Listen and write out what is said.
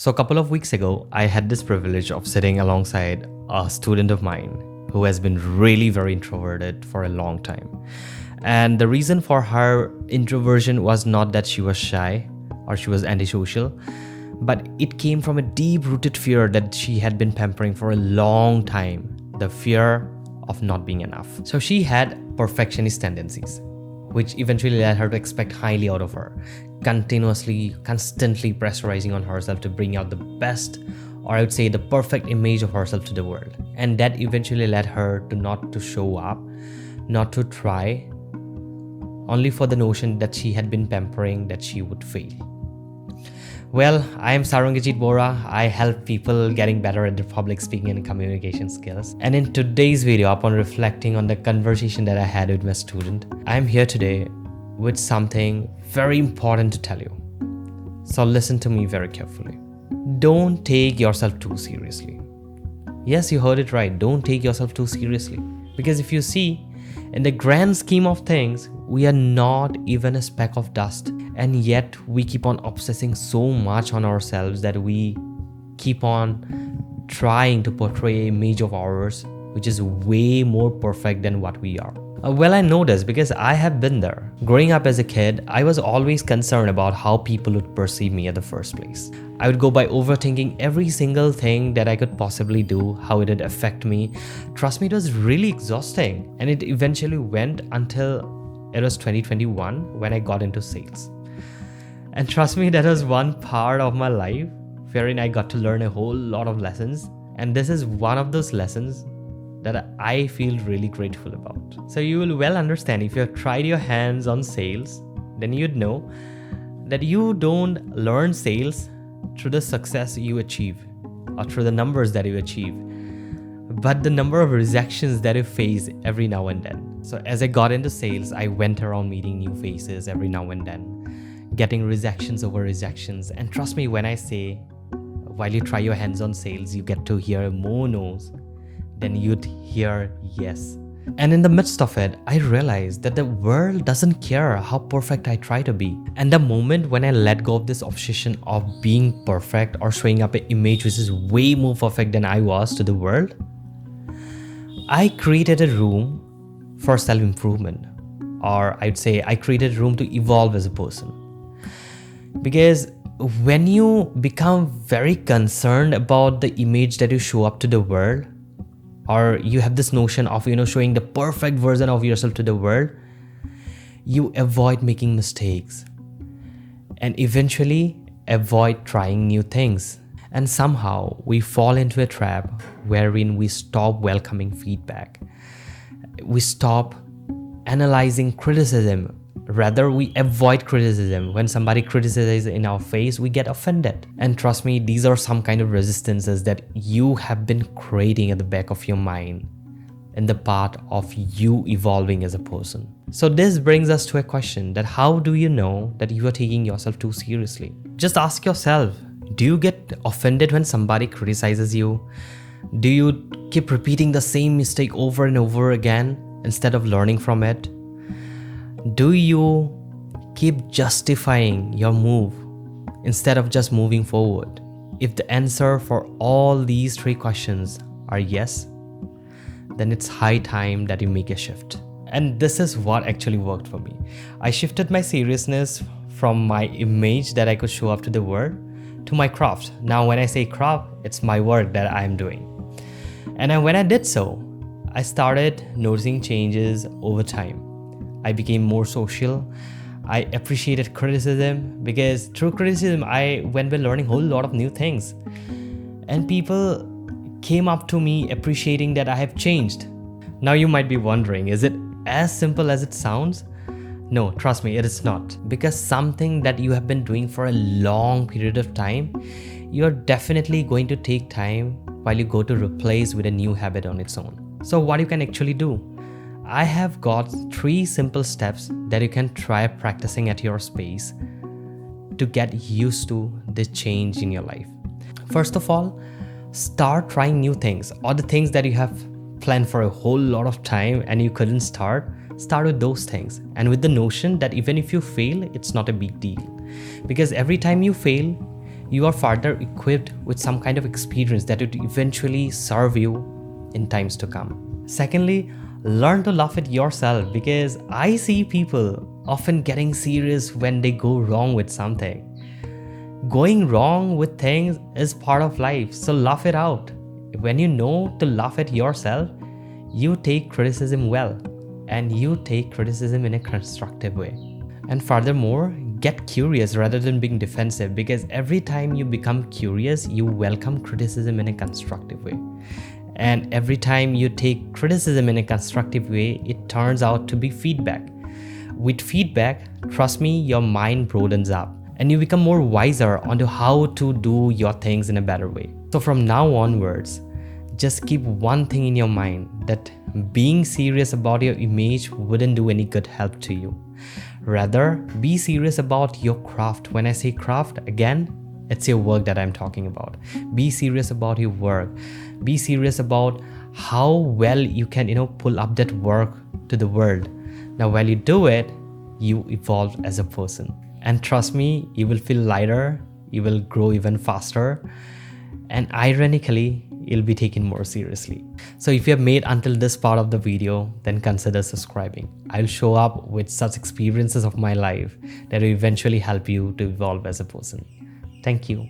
So a couple of weeks ago, I had this privilege of sitting alongside a student of mine who has been really very introverted for a long time. And the reason for her introversion was not that she was shy or she was antisocial, but it came from a deep-rooted fear that she had been pampering for a long time, the fear of not being enough. So she had perfectionist tendencies, which eventually led her to expect highly out of her, constantly pressurizing on herself to bring out the best, or I would say the perfect image of herself to the world. And that eventually led her to not to show up, not to try, only for the notion that she had been pampering that she would fail. Well, I am Sarangajit Bora. I help people getting better at their public speaking and communication skills. And in today's video, upon reflecting on the conversation that I had with my student, I am here today with something very important to tell you. So listen to me very carefully. Don't take yourself too seriously. Yes, you heard it right. Don't take yourself too seriously. Because if you see, in the grand scheme of things, we are not even a speck of dust. And yet we keep on obsessing so much on ourselves that we keep on trying to portray an image of ours which is way more perfect than what we are. Well, I know this because I have been there. Growing up as a kid, I was always concerned about how people would perceive me at the first place. I would go by overthinking every single thing that I could possibly do, how it would affect me. Trust me, it was really exhausting. And it eventually went until it was 2021 when I got into sales. And trust me, that was one part of my life wherein I got to learn a whole lot of lessons. And this is one of those lessons that I feel really grateful about. So you will well understand, if you have tried your hands on sales, then you'd know that you don't learn sales through the success you achieve or through the numbers that you achieve, but the number of rejections that you face every now and then. So as I got into sales, I went around meeting new faces every now and then, getting rejections over rejections. And trust me when I say, while you try your hands on sales, you get to hear more no's than you'd hear yes. And in the midst of it, I realized that the world doesn't care how perfect I try to be. And the moment when I let go of this obsession of being perfect or showing up an image which is way more perfect than I was to the world, I created a room for self-improvement. Or I'd say I created room to evolve as a person. Because when you become very concerned about the image that you show up to the world, or you have this notion of showing the perfect version of yourself to the world, you avoid making mistakes and eventually avoid trying new things. And somehow we fall into a trap wherein we stop welcoming feedback. We stop analyzing criticism. Rather, we avoid criticism. When somebody criticizes in our face, we get offended. And trust me, these are some kind of resistances that you have been creating at the back of your mind in the part of you evolving as a person. So this brings us to a question that how do you know that you are taking yourself too seriously? Just ask yourself, do you get offended when somebody criticizes you? Do you keep repeating the same mistake over and over again instead of learning from it? Do you keep justifying your move instead of just moving forward? If the answer for all these three questions are yes, then it's high time that you make a shift. And this is what actually worked for me. I shifted my seriousness from my image that I could show up to the world to my craft. Now when I say craft, it's my work that I'm doing. And when I did so, I started noticing changes over time. I became more social. I appreciated criticism because through criticism, I went by learning a whole lot of new things. And people came up to me appreciating that I have changed. Now you might be wondering, is it as simple as it sounds? No, trust me, it is not. Because something that you have been doing for a long period of time, you're definitely going to take time while you go to replace with a new habit on its own. So what you can actually do? I have got 3 simple steps that you can try practicing at your space to get used to the change in your life. First of all, start trying new things, or the things that you have planned for a whole lot of time and you couldn't start with those things. And with the notion that even if you fail, it's not a big deal. Because every time you fail, you are further equipped with some kind of experience that would eventually serve you in times to come. Secondly, learn to laugh at yourself, because I see people often getting serious when they go wrong with something. Going wrong with things is part of life, so laugh it out. When you know to laugh at yourself, you take criticism well, and you take criticism in a constructive way. And furthermore, get curious rather than being defensive, because every time you become curious, you welcome criticism in a constructive way. And every time you take criticism in a constructive way, it turns out to be feedback. With feedback, trust me, your mind broadens up and you become more wiser onto how to do your things in a better way. So from now onwards, just keep one thing in your mind, that being serious about your image wouldn't do any good help to you. Rather, be serious about your craft. When I say craft, again, it's your work that I'm talking about. Be serious about your work. Be serious about how well you can, pull up that work to the world. Now, while you do it, you evolve as a person. And trust me, you will feel lighter, you will grow even faster, and ironically, you'll be taken more seriously. So if you have made until this part of the video, then consider subscribing. I'll show up with such experiences of my life that will eventually help you to evolve as a person. Thank you.